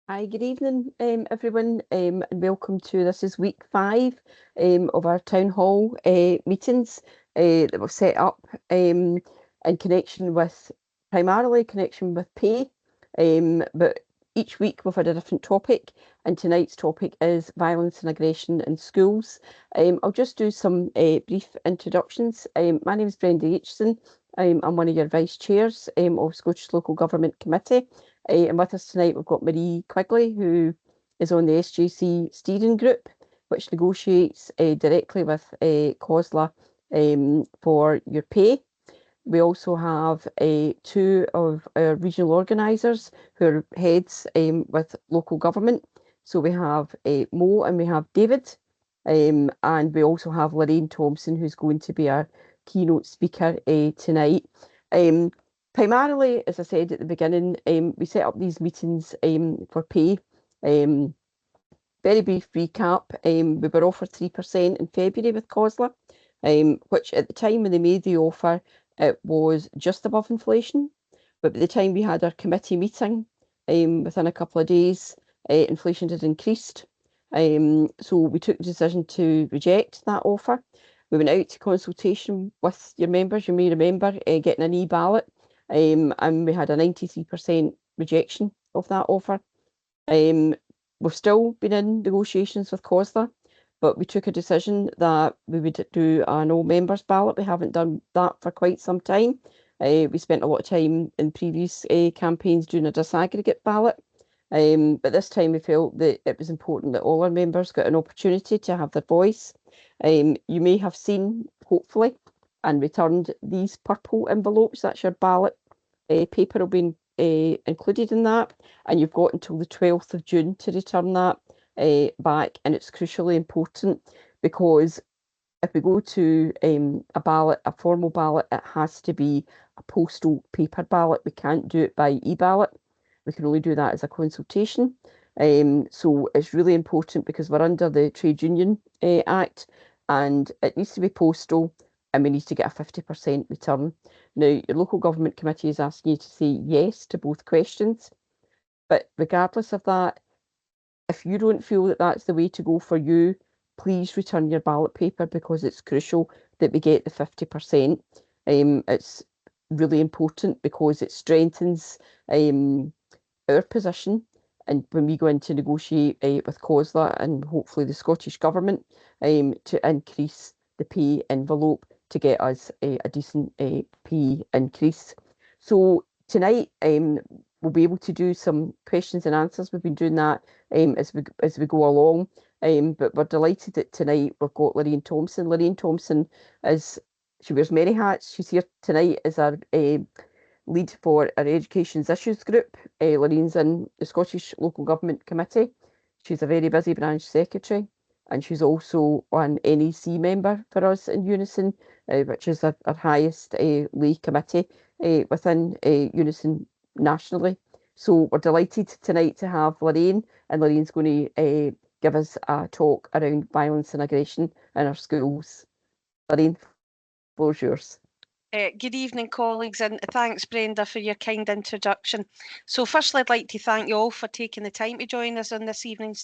Hi, good evening, everyone, and welcome to this is week 5 of our town hall meetings that we've set up in connection with primarily connection with pay, but each week we've had a different topic, and tonight's topic is violence and aggression in schools. I'll just do some brief introductions. My name is Brenda Aitchison. I'm one of your vice chairs of Scottish Local Government Committee. And with us tonight, we've got Marie Quigley, who is on the SJC steering group, which negotiates directly with COSLA for your pay. We also have two of our regional organisers who are heads with local government. So we have Mo and we have David. And we also have Lorraine Thompson, who's going to be our keynote speaker tonight. Primarily, as I said at the beginning, we set up these meetings for pay. Very brief recap, we were offered 3% in February with COSLA, which at the time when they made the offer, it was just above inflation. But by the time we had our committee meeting, within a couple of days, inflation had increased. So we took the decision to reject that offer. We went out to consultation with your members. You may remember getting an e-ballot, and we had a 93% rejection of that offer. We've still been in negotiations with COSLA, but we took a decision that we would do an all members ballot. We haven't done that for quite some time. We spent a lot of time in previous campaigns doing a disaggregate ballot. But this time we felt that it was important that all our members got an opportunity to have their voice. You may have seen, hopefully, and returned these purple envelopes. That's your ballot paper will be included in that, and you've got until the 12th of June to return that back. And it's crucially important because if we go to a ballot, a formal ballot, it has to be a postal paper ballot. We can't do it by e-ballot. We can only do that as a consultation. So it's really important because we're under the Trade Union Act, and it needs to be postal, and we need to get a 50% return. Now, your local government committee is asking you to say yes to both questions, but regardless of that, if you don't feel that that's the way to go for you, please return your ballot paper because it's crucial that we get the 50%. It's really important because it strengthens our position, and when we go in to negotiate with COSLA and hopefully the Scottish Government to increase the pay envelope to get us a decent pay increase. So tonight we'll be able to do some questions and answers. We've been doing that as we go along. But we're delighted that tonight we've got Lorraine Thompson. Lorraine Thompson she wears many hats. She's here tonight as our lead for our Education's Issues group. Lorraine's in the Scottish Local Government Committee. She's a very busy branch secretary, and she's also an NEC member for us in Unison, which is our highest lay committee within Unison nationally. So we're delighted tonight to have Lorraine, and Lorraine's going to give us a talk around violence and aggression in our schools. Lorraine, floor's yours. Good evening, colleagues, and thanks, Brenda, for your kind introduction. So firstly, I'd like to thank you all for taking the time to join us on this evening's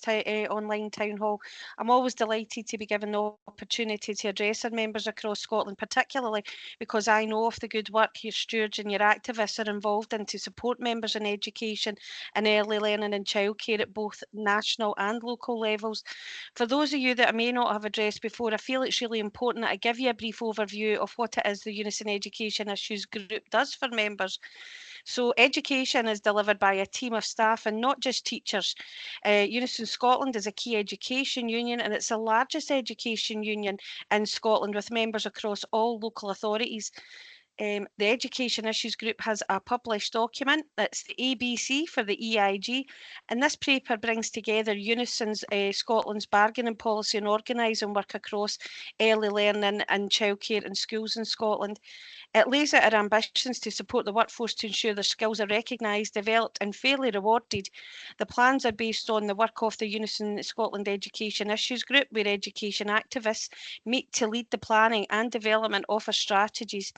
online town hall. I'm always delighted to be given the opportunity to address our members across Scotland, particularly because I know of the good work your stewards and your activists are involved in to support members in education and early learning and childcare at both national and local levels. For those of you that I may not have addressed before, I feel it's really important that I give you a brief overview of what it is the Unison Education Issues Group does for members. So education is delivered by a team of staff and not just teachers. Unison Scotland is a key education union, and it's the largest education union in Scotland with members across all local authorities. The Education Issues Group has a published document. That's the ABC for the EIG, and this paper brings together Unison's Scotland's bargaining policy and organising work across early learning and childcare in schools in Scotland. It lays out our ambitions to support the workforce to ensure their skills are recognised, developed and fairly rewarded. The plans are based on the work of the Unison Scotland Education Issues Group, where education activists meet to lead the planning and development of our strategies.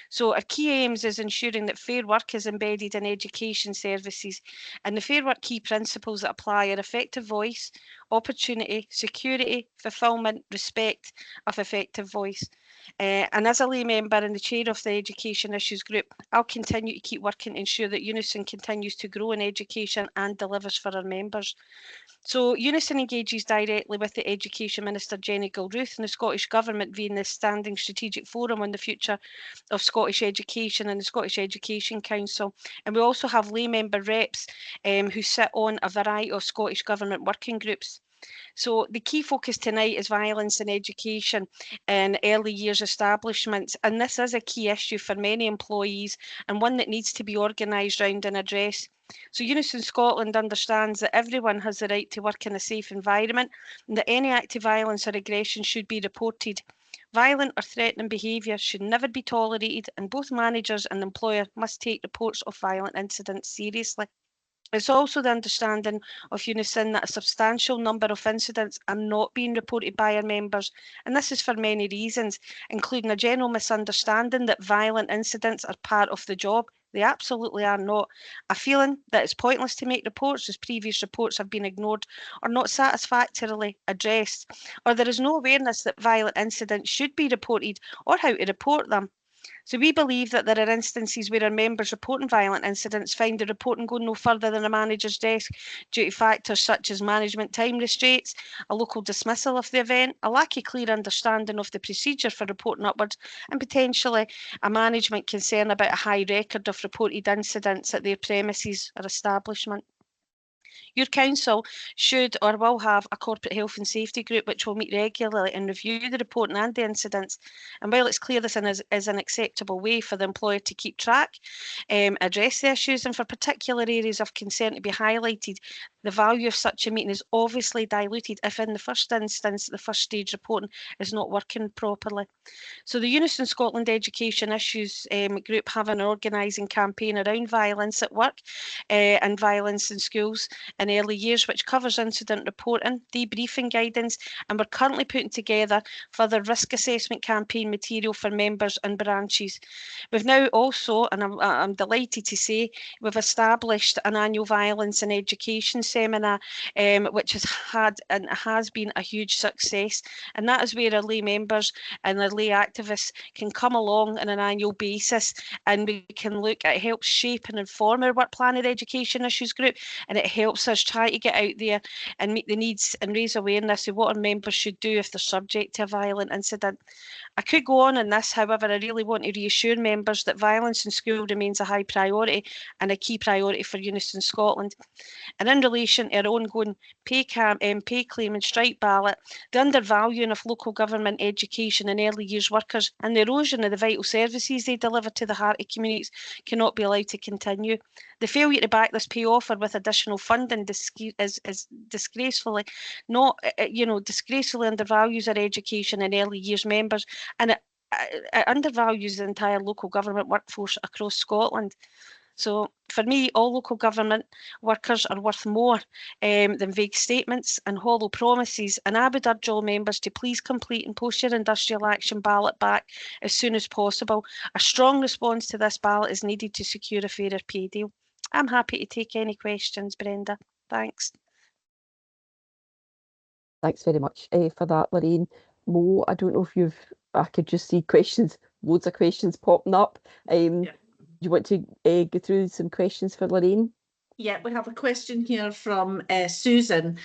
So our key aims is ensuring that fair work is embedded in education services, and the fair work key principles that apply are effective voice, opportunity, security, fulfilment, respect of effective voice. And as a lay member and the chair of the Education Issues Group, I'll continue to keep working to ensure that Unison continues to grow in education and delivers for our members. So Unison engages directly with the Education Minister Jenny Gilruth and the Scottish Government via the Standing Strategic Forum on the Future of Scottish Education and the Scottish Education Council. And we also have lay member reps who sit on a variety of Scottish Government working groups. So the key focus tonight is violence in education and early years establishments. And this is a key issue for many employees and one that needs to be organised round and addressed. So Unison Scotland understands that everyone has the right to work in a safe environment and that any act of violence or aggression should be reported. Violent or threatening behaviour should never be tolerated, and both managers and employer must take reports of violent incidents seriously. It's also the understanding of Unison that a substantial number of incidents are not being reported by our members, and this is for many reasons, including a general misunderstanding that violent incidents are part of the job. They absolutely are not. A feeling that it's pointless to make reports as previous reports have been ignored or not satisfactorily addressed, or there is no awareness that violent incidents should be reported or how to report them. So we believe that there are instances where our members reporting violent incidents find the reporting going no further than a manager's desk due to factors such as management time restraints, a local dismissal of the event, a lack of clear understanding of the procedure for reporting upwards, and potentially a management concern about a high record of reported incidents at their premises or establishment. Your council should or will have a corporate health and safety group which will meet regularly and review the reporting and the incidents. And while it's clear this is an acceptable way for the employer to keep track, address the issues, and for particular areas of concern to be highlighted, the value of such a meeting is obviously diluted if in the first instance the first stage reporting is not working properly. So the Unison Scotland Education Issues Group have an organising campaign around violence at work and violence in schools in early years, which covers incident reporting, debriefing guidance, and we're currently putting together further risk assessment campaign material for members and branches. We've now also, and I'm delighted to say, we've established an annual violence in education seminar, which has been a huge success, and that is where our lay members and our lay activists can come along on an annual basis, and we can look at, it helps shape and inform our work plan at Education Issues Group, and it helps us try to get out there and meet the needs and raise awareness of what our members should do if they're subject to a violent incident. I could go on in this, however, I really want to reassure members that violence in school remains a high priority and a key priority for Unison Scotland. And in relation to our ongoing pay claim and strike ballot, the undervaluing of local government education and early years workers and the erosion of the vital services they deliver to the heart of communities cannot be allowed to continue. The failure to back this pay offer with additional funding is disgracefully disgracefully undervalues our education and early years members, and it undervalues the entire local government workforce across Scotland. So for me, all local government workers are worth more than vague statements and hollow promises, and I would urge all members to please complete and post your industrial action ballot back as soon as possible. A strong response to this ballot is needed to secure a fairer pay deal. I'm happy to take any questions, Brenda. Thanks. Thanks very much for that, Lorraine. Mo, I don't know if I could just see questions, loads of questions popping up. Yeah. Do you want to go through some questions for Lorraine? Yeah, we have a question here from Susan.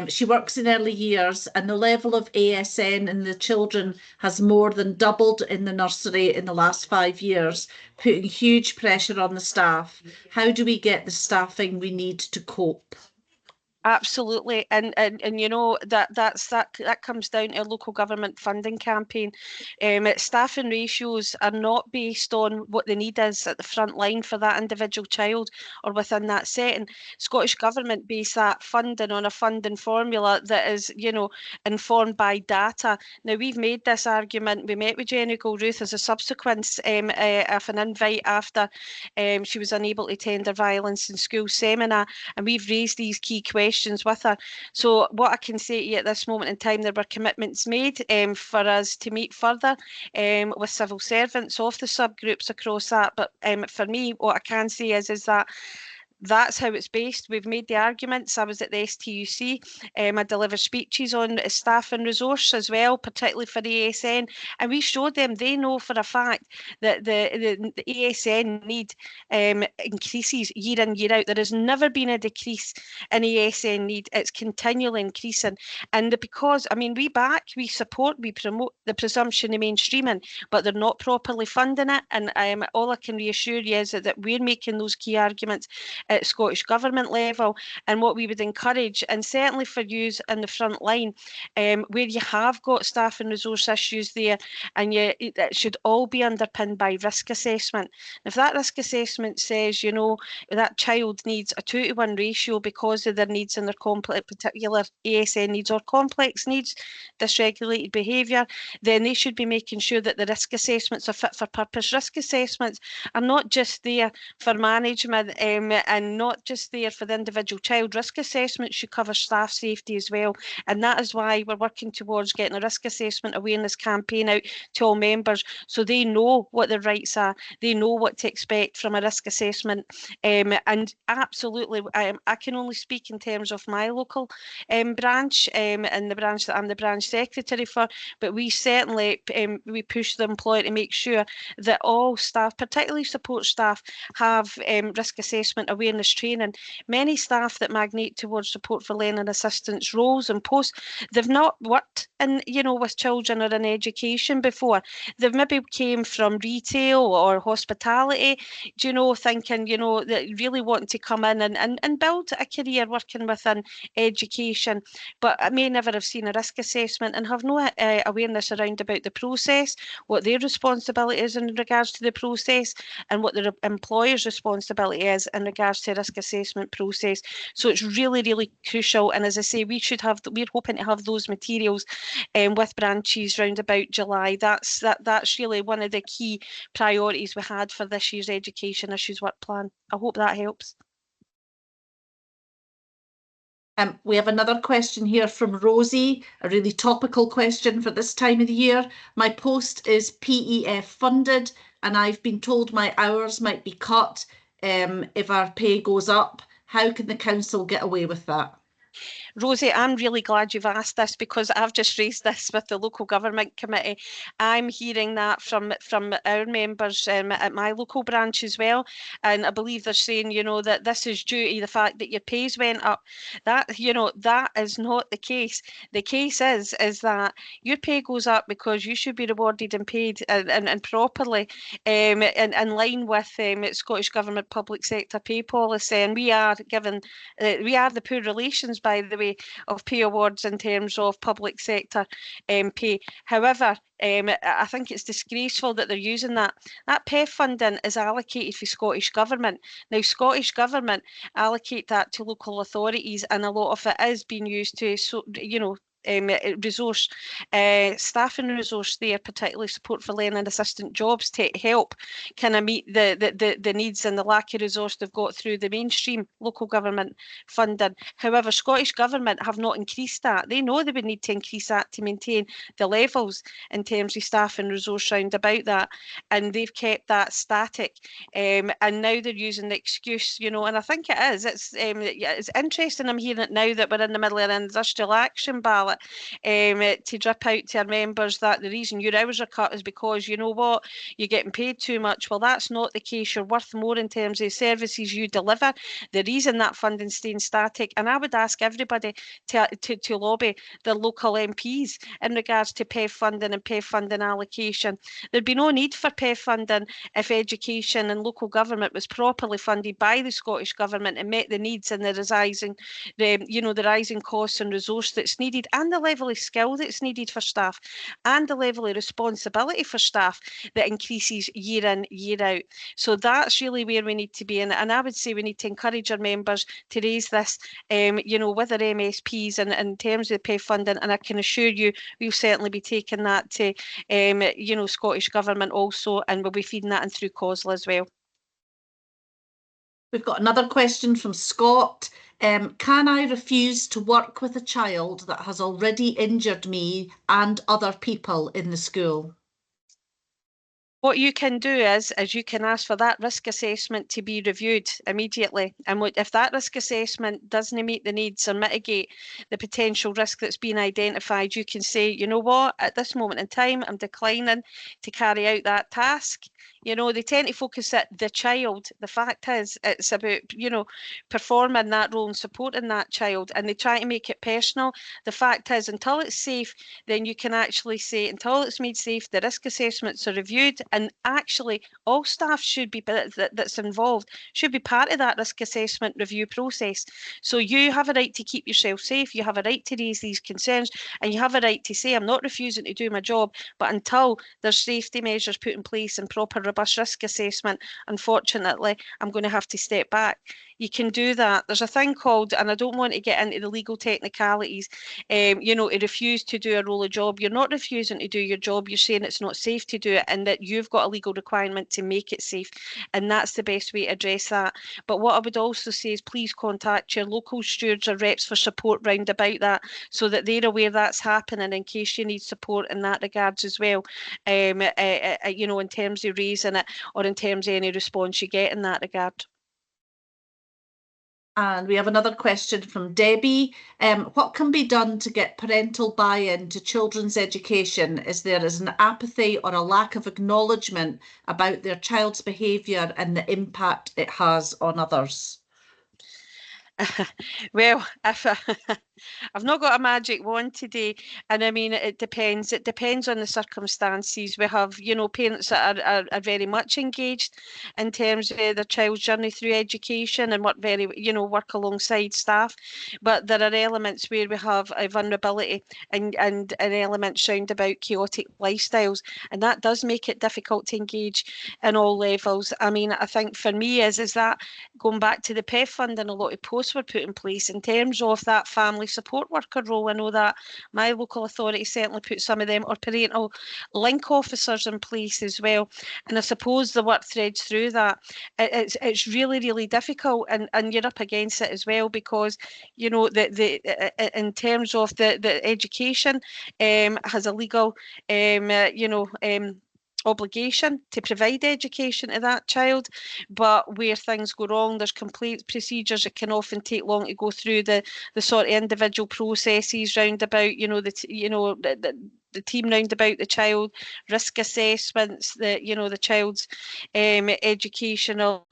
She works in early years and the level of ASN in the children has more than doubled in the nursery in the last 5 years, putting huge pressure on the staff. How do we get the staffing we need to cope? Absolutely, and you know that comes down to a local government funding campaign. Staffing ratios are not based on what the need is at the front line for that individual child or within that setting. Scottish Government base that funding on a funding formula that is, informed by data. Now we've made this argument. We met with Jenny Gilruth as a subsequence of an invite after she was unable to attend a violence in school seminar, and we've raised these key questions questions with her. So what I can say to you at this moment in time, there were commitments made for us to meet further with civil servants of the subgroups across that. But for me, what I can say is that that's how it's based. We've made the arguments. I was at the STUC. I delivered speeches on staff and resource as well, particularly for the ASN. And we showed them, they know for a fact that the ASN need increases year in, year out. There has never been a decrease in ASN need. It's continually increasing. And because, I mean, we support, we promote the presumption of mainstreaming, but they're not properly funding it. And all I can reassure you is that we're making those key arguments at Scottish Government level, and what we would encourage, and certainly for you in the front line, where you have got staff and resource issues there, and it should all be underpinned by risk assessment. If that risk assessment says, you know, that child needs a 2-to-1 ratio because of their needs and their particular ASN needs or complex needs, dysregulated behaviour, then they should be making sure that the risk assessments are fit for purpose. Risk assessments are not just there for management and not just there for the individual child. Risk assessment should cover staff safety as well, and that is why we're working towards getting a risk assessment awareness campaign out to all members so they know what their rights are, they know what to expect from a risk assessment. And absolutely, I can only speak in terms of my local branch and the branch that I'm the branch secretary for, but we certainly we push the employer to make sure that all staff, particularly support staff, have risk assessment awareness training. Many staff that migrate towards support for learning assistance roles and posts, they've not worked in, you know, with children or in education before. They've maybe came from retail or hospitality, do you know, thinking, you know, that really wanting to come in and build a career working within education, but I may never have seen a risk assessment and have no awareness around about the process, what their responsibility is in regards to the process, and what their employer's responsibility is in regards to risk assessment process. So it's really, really crucial. And as I say, we're hoping to have those materials with branches round about July. That's really one of the key priorities we had for this year's Education Issues Work Plan. I hope that helps. We have another question here from Rosie, a really topical question for this time of the year. My post is PEF funded, and I've been told my hours might be cut if our pay goes up. How can the council get away with that? Rosie, I'm really glad you've asked this because I've just raised this with the local government committee. I'm hearing that from our members at my local branch as well, and I believe they're saying, you know, that this is due to the fact that your pays went up. That, you know, that is not the case. The case is that your pay goes up because you should be rewarded and paid and properly in line with Scottish Government public sector pay policy, and we are the poor relations, by the way, of pay awards in terms of public sector pay. However, I think it's disgraceful that they're using that. That PEF funding is allocated for Scottish Government. Now, Scottish Government allocate that to local authorities, and a lot of it is being used to, you know, resource staff and resource there, particularly support for learning assistant jobs to help kind of meet the needs and the lack of resource they've got through the mainstream local government funding. However, Scottish Government have not increased that. They know they would need to increase that to maintain the levels in terms of staff and resource round about that, and they've kept that static, and now they're using the excuse, you know, and I think it's interesting. I'm hearing it now that we're in the middle of an industrial action ballot to drip out to our members that the reason your hours are cut is because, you know what, you're getting paid too much. Well, that's not the case. You're worth more in terms of services you deliver. The reason that funding's staying static, and I would ask everybody to lobby their local MPs in regards to PEF funding and PEF funding allocation. There'd be no need for PEF funding if education and local government was properly funded by the Scottish Government and met the needs and the rising costs and resource that's needed, and the level of skill that's needed for staff, and the level of responsibility for staff that increases year in, year out. So that's really where we need to be. And I would say we need to encourage our members to raise this, you know, with their MSPs and in terms of PEF funding. And I can assure you, we'll certainly be taking that to, you know, Scottish Government also, and we'll be feeding that in through COSLA as well. We've got another question from Scott. Can I refuse to work with a child that has already injured me and other people in the school? What you can do is you can ask for that risk assessment to be reviewed immediately. And if that risk assessment doesn't meet the needs or mitigate the potential risk that's been identified, you can say, you know what, at this moment in time, I'm declining to carry out that task. You know, they tend to focus at the child. The fact is, it's about, you know, performing that role and supporting that child, and they try to make it personal. The fact is, until it's safe, then you can actually say, until it's made safe, the risk assessments are reviewed, and actually all staff should be, that's involved, should be part of that risk assessment review process. So you have a right to keep yourself safe, you have a right to raise these concerns, and you have a right to say, I'm not refusing to do my job, but until there's safety measures put in place and proper robust risk assessment, unfortunately, I'm going to have to step back. You can do that. There's a thing called, and I don't want to get into the legal technicalities, you know, to refuse to do a role of job. You're not refusing to do your job. You're saying it's not safe to do it, and that you've got a legal requirement to make it safe. And that's the best way to address that. But what I would also say is please contact your local stewards or reps for support round about that, so that they're aware that's happening in case you need support in that regards as well. You know, in terms of raising it or in terms of any response you get in that regard. And we have another question from Debbie. What can be done to get parental buy-in to children's education? Is there an apathy or a lack of acknowledgement about their child's behaviour and the impact it has on others? Well, if I've not got a magic wand today, and I mean it depends. It depends on the circumstances. We have, you know, parents that are very much engaged in terms of their child's journey through education and work very, you know, work alongside staff. But there are elements where we have a vulnerability and an element round about chaotic lifestyles, and that does make it difficult to engage in all levels. I mean, I think for me is that going back to the PEF fund, and a lot of posts were put in place in terms of that family support worker role. I know that my local authority certainly put some of them, or parental link officers in place as well. And I suppose the work threads through that. It's really, really difficult, and you're up against it as well, because, you know, in terms of the education has a legal obligation to provide education to that child, but where things go wrong, there's complaint procedures. It can often take long to go through the sort of individual processes round about, you know, the team round about the child, risk assessments, the child's educational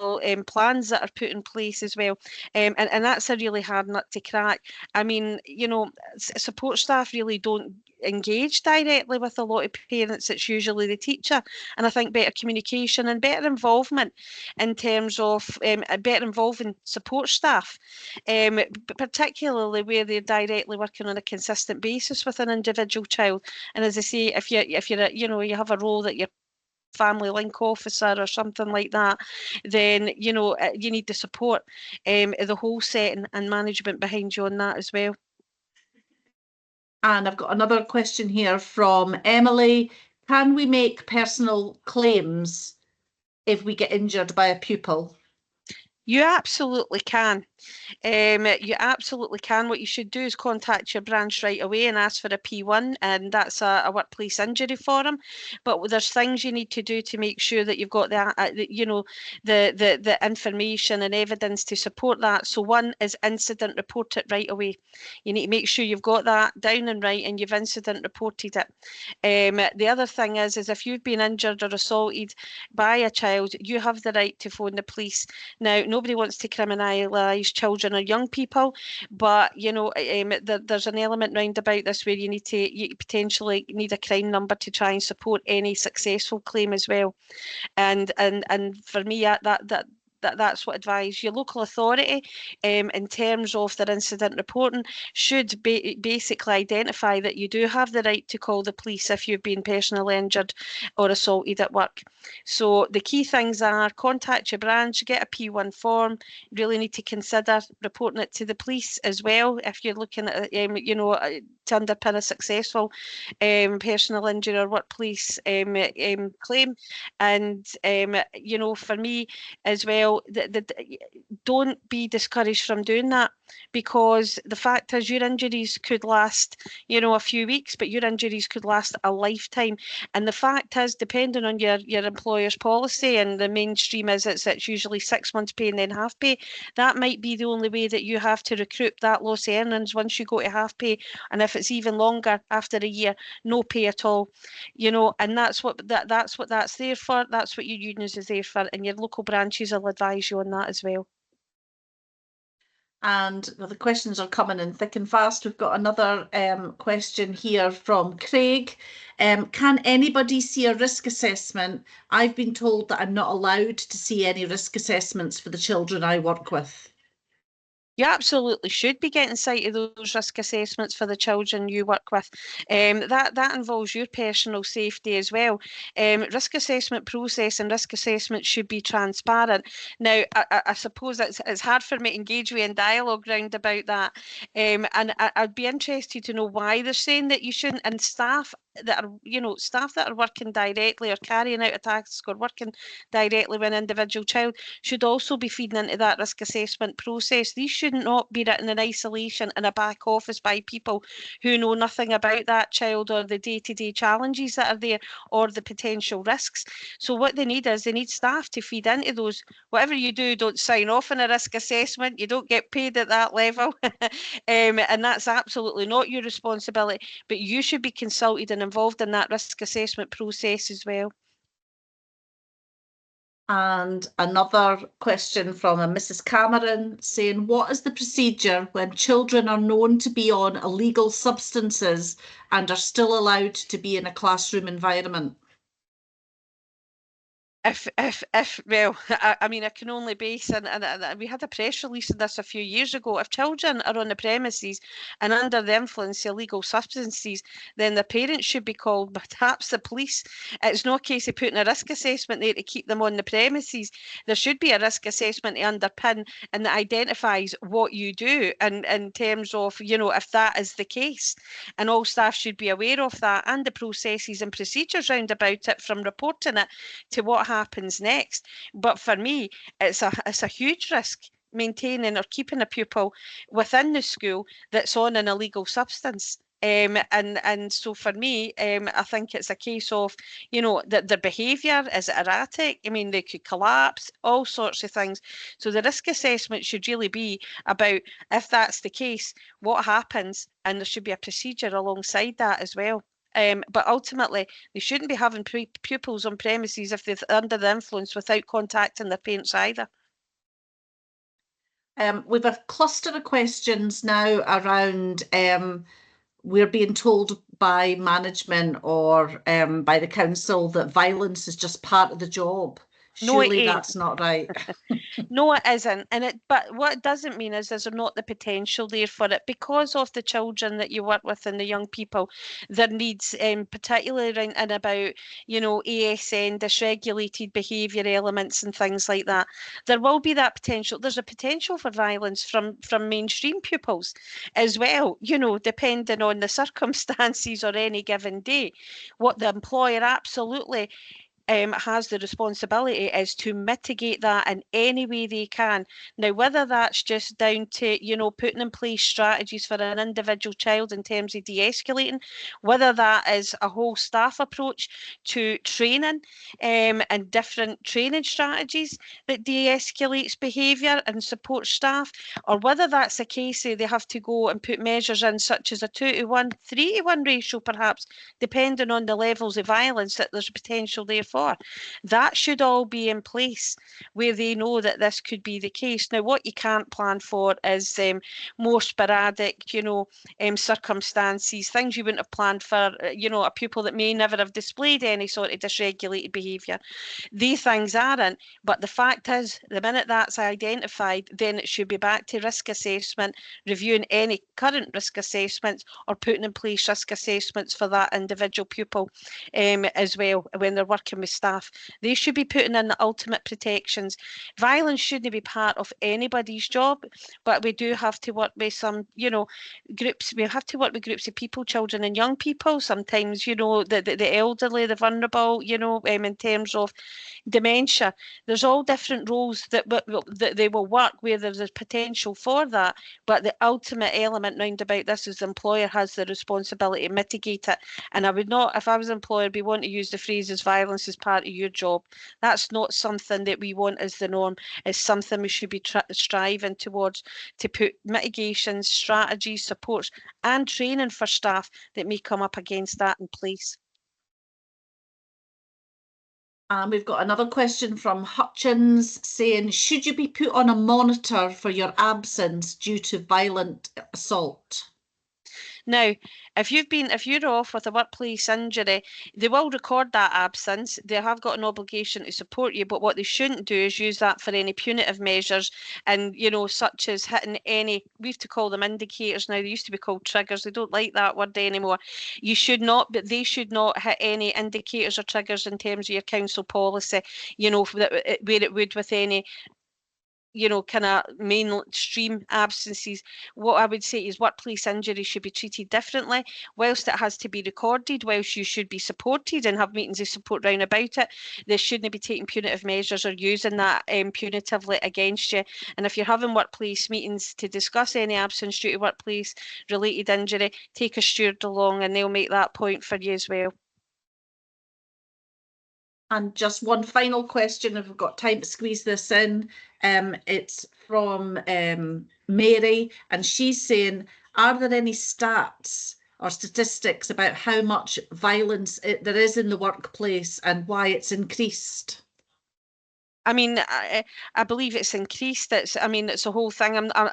plans that are put in place as well, and that's a really hard nut to crack. I mean, you know, support staff really don't engage directly with a lot of parents. It's usually the teacher, and I think better communication and better involvement in terms of better involving support staff, particularly where they're directly working on a consistent basis with an individual child. And as I say, if you're you have a role that you're family link officer or something like that, then you need the support, the whole setting and management behind you on that as well. And I've got another question here from Emily. Can we make personal claims if we get injured by a pupil? You absolutely can. You absolutely can. What you should do is contact your branch right away and ask for a P1, and that's a workplace injury forum. But there's things you need to do to make sure that you've got the information and evidence to support that. So one is incident report it right away. You need to make sure you've got that down and right, and you've incident reported it. The other thing is if you've been injured or assaulted by a child, you have the right to phone the police. Now, nobody wants to criminalise children or young people, but there's an element round about this where you potentially need a crime number to try and support any successful claim as well. And for me, that's what I advise. Your local authority, in terms of their incident reporting, should basically identify that you do have the right to call the police if you've been personally injured or assaulted at work. So the key things are contact your branch, get a P1 form. You really need to consider reporting it to the police as well if you're looking at, to underpin a successful personal injury or workplace claim. And for me as well, well, don't be discouraged from doing that, because the fact is your injuries could last, you know, a few weeks, but your injuries could last a lifetime. And the fact is, depending on your employer's policy, and the mainstream is it's usually 6 months pay and then half pay, that might be the only way that you have to recoup that loss of earnings once you go to half pay. And if it's even longer, after a year, no pay at all, you know. And that's what that's there for. That's what your unions is there for, and your local branches will advise you on that as well. And the questions are coming in thick and fast. We've got another question here from Craig. Can anybody see a risk assessment? I've been told that I'm not allowed to see any risk assessments for the children I work with. You absolutely should be getting sight of those risk assessments for the children you work with. That involves your personal safety as well. Risk assessment process and risk assessment should be transparent. Now, I suppose it's hard for me to engage with in dialogue round about that. And I'd be interested to know why they're saying that you shouldn't, and staff that are, you know, staff that are working directly or carrying out a task or working directly with an individual child should also be feeding into that risk assessment process. These should not be written in isolation in a back office by people who know nothing about that child or the day-to-day challenges that are there or the potential risks. So what they need is they need staff to feed into those. Whatever you do, don't sign off on a risk assessment. You don't get paid at that level. And that's absolutely not your responsibility, but you should be consulted and involved in that risk assessment process as well. And another question from a Mrs. Cameron saying, what is the procedure when children are known to be on illegal substances and are still allowed to be in a classroom environment? Well, I mean, I can only base, and we had a press release on this a few years ago. If children are on the premises and under the influence of illegal substances, then the parents should be called, perhaps the police. It's not a case of putting a risk assessment there to keep them on the premises. There should be a risk assessment to underpin and that identifies what you do, and in terms of, you know, if that is the case. And all staff should be aware of that and the processes and procedures round about it, from reporting it to what happens next. But for me, it's a huge risk maintaining or keeping a pupil within the school that's on an illegal substance. And so for me, I think it's a case of, you know, that their behaviour is erratic. I mean, they could collapse, all sorts of things. So the risk assessment should really be about, if that's the case, what happens, and there should be a procedure alongside that as well. But ultimately, they shouldn't be having pupils on premises if they're under the influence without contacting their parents either. We've a cluster of questions now around we're being told by management or by the council that violence is just part of the job. Surely that's not right. No, it isn't. But what it doesn't mean is there not the potential there for it, because of the children that you work with and the young people, their needs, particularly around and about, you know, ASN, dysregulated behaviour elements and things like that. There will be that potential. There's a potential for violence from mainstream pupils as well, you know, depending on the circumstances or any given day. What the employer absolutely has the responsibility is to mitigate that in any way they can. Now, whether that's just down to, you know, putting in place strategies for an individual child in terms of de-escalating, whether that is a whole staff approach to training and different training strategies that de-escalates behaviour and supports staff, or whether that's a case they have to go and put measures in such as a 2-to-1, 3-to-1 ratio perhaps, depending on the levels of violence that there's potential there for. That should all be in place where they know that this could be the case. Now, what you can't plan for is more sporadic, you know, circumstances, things you wouldn't have planned for, you know, a pupil that may never have displayed any sort of dysregulated behaviour. These things aren't, but the fact is, the minute that's identified, then it should be back to risk assessment, reviewing any current risk assessments or putting in place risk assessments for that individual pupil as well when they're working with with staff. They should be putting in the ultimate protections. Violence shouldn't be part of anybody's job, but we do have to work with some, groups. We have to work with groups of people, children and young people. Sometimes, the elderly, the vulnerable, in terms of dementia. There's all different roles that they will work where there's a potential for that, but the ultimate element round about this is the employer has the responsibility to mitigate it. And I would not, if I was an employer, be wanting to use the phrases violence is part of your job. That's not something that we want as the norm. It's something we should be striving towards, to put mitigations, strategies, supports and training for staff that may come up against that in place. And we've got another question from Hutchins saying, should you be put on a monitor for your absence due to violent assault? Now, if you're off with a workplace injury, they will record that absence. They have got an obligation to support you, but what they shouldn't do is use that for any punitive measures, and such as hitting any, we have to call them indicators now. They used to be called triggers. They don't like that word anymore. You should not, but they should not hit any indicators or triggers in terms of your council policy, where it would with any kind of mainstream absences. What I would say is workplace injury should be treated differently. Whilst it has to be recorded, whilst you should be supported and have meetings of support round about it, they shouldn't be taking punitive measures or using that punitively against you. And if you're having workplace meetings to discuss any absence due to workplace related injury, take a steward along and they'll make that point for you as well. And just one final question, if we've got time to squeeze this in. It's from Mary, and she's saying, are there any stats or statistics about how much violence there is in the workplace and why it's increased? I mean, I believe it's increased. It's a whole thing. I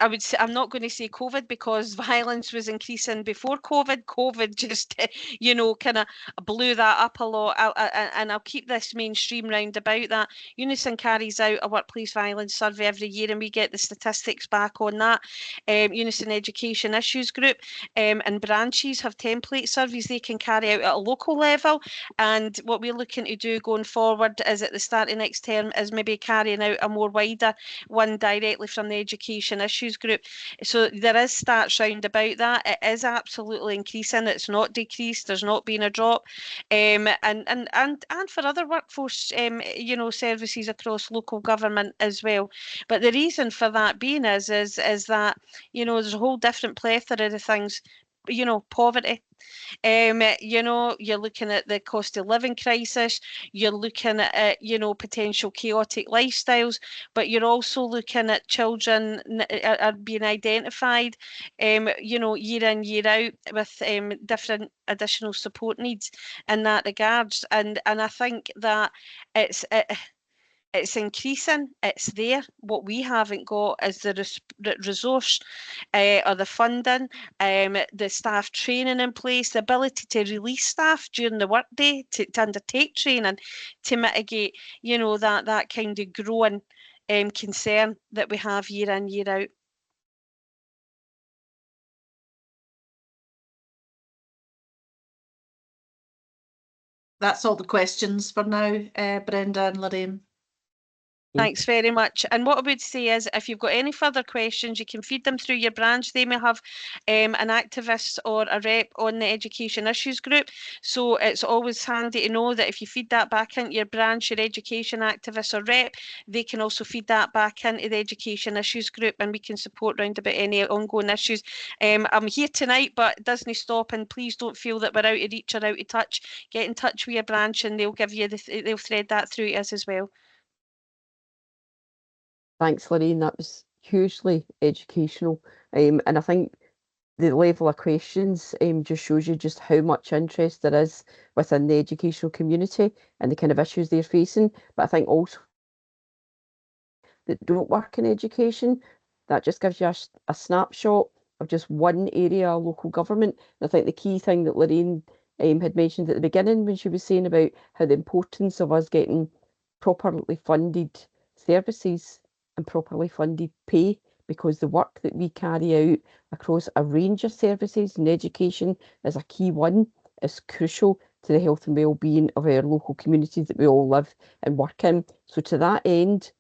would say, I'm not going to say COVID, because violence was increasing before COVID. COVID just, kind of blew that up a lot. And I'll keep this mainstream round about that. Unison carries out a workplace violence survey every year, and we get the statistics back on that. Unison Education Issues Group and branches have template surveys they can carry out at a local level. And what we're looking to do going forward is at the start of next term is maybe carrying out a more wider one directly from the Education Issues Group. So there is stats round about that. It is absolutely increasing. It's not decreased. There's not been a drop. And for other workforce, services across local government as well. But the reason for that being is that, there's a whole different plethora of things. Poverty. You're looking at the cost of living crisis, you're looking at, potential chaotic lifestyles, but you're also looking at children are being identified, year in, year out with different additional support needs in that regards. And I think that it's increasing, it's there. What we haven't got is the resource or the funding, the staff training in place, the ability to release staff during the workday to undertake training to mitigate, that kind of growing concern that we have year in, year out. That's all the questions for now, Brenda and Lorraine. Thanks very much. And what I would say is, if you've got any further questions, you can feed them through your branch. They may have an activist or a rep on the Education Issues Group. So it's always handy to know that if you feed that back into your branch, your education activist or rep, they can also feed that back into the Education Issues Group, and we can support round about any ongoing issues. I'm here tonight, but it doesn't stop, and please don't feel that we're out of reach or out of touch. Get in touch with your branch and they'll give you they'll thread that through to us as well. Thanks, Lorraine. That was hugely educational. And I think the level of questions just shows you just how much interest there is within the educational community and the kind of issues they're facing. But I think also that don't work in education, that just gives you a snapshot of just one area of local government. And I think the key thing that Lorraine had mentioned at the beginning when she was saying about how the importance of us getting properly funded services and properly funded pay, because the work that we carry out across a range of services in education is a key one, is crucial to the health and well-being of our local communities that we all live and work in. So to that end,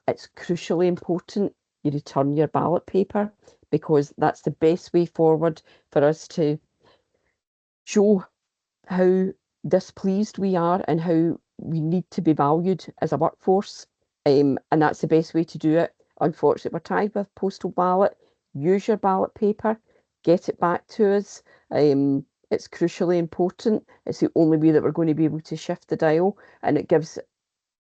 it's crucially important you return your ballot paper, because that's the best way forward for us to show how displeased we are and how we need to be valued as a workforce. And that's the best way to do it. Unfortunately, we're tied with postal ballot. Use your ballot paper, get it back to us. It's crucially important. It's the only way that we're going to be able to shift the dial, and it gives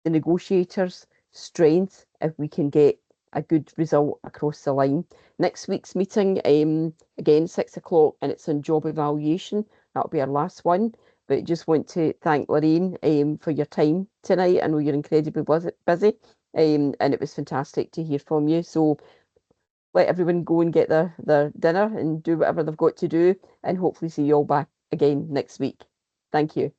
the negotiators strength if we can get a good result across the line. Next week's meeting, again, 6 o'clock, and it's on job evaluation. That'll be our last one. But just want to thank Lorraine for your time tonight. I know you're incredibly busy, and it was fantastic to hear from you. So let everyone go and get their dinner and do whatever they've got to do, and hopefully see you all back again next week. Thank you.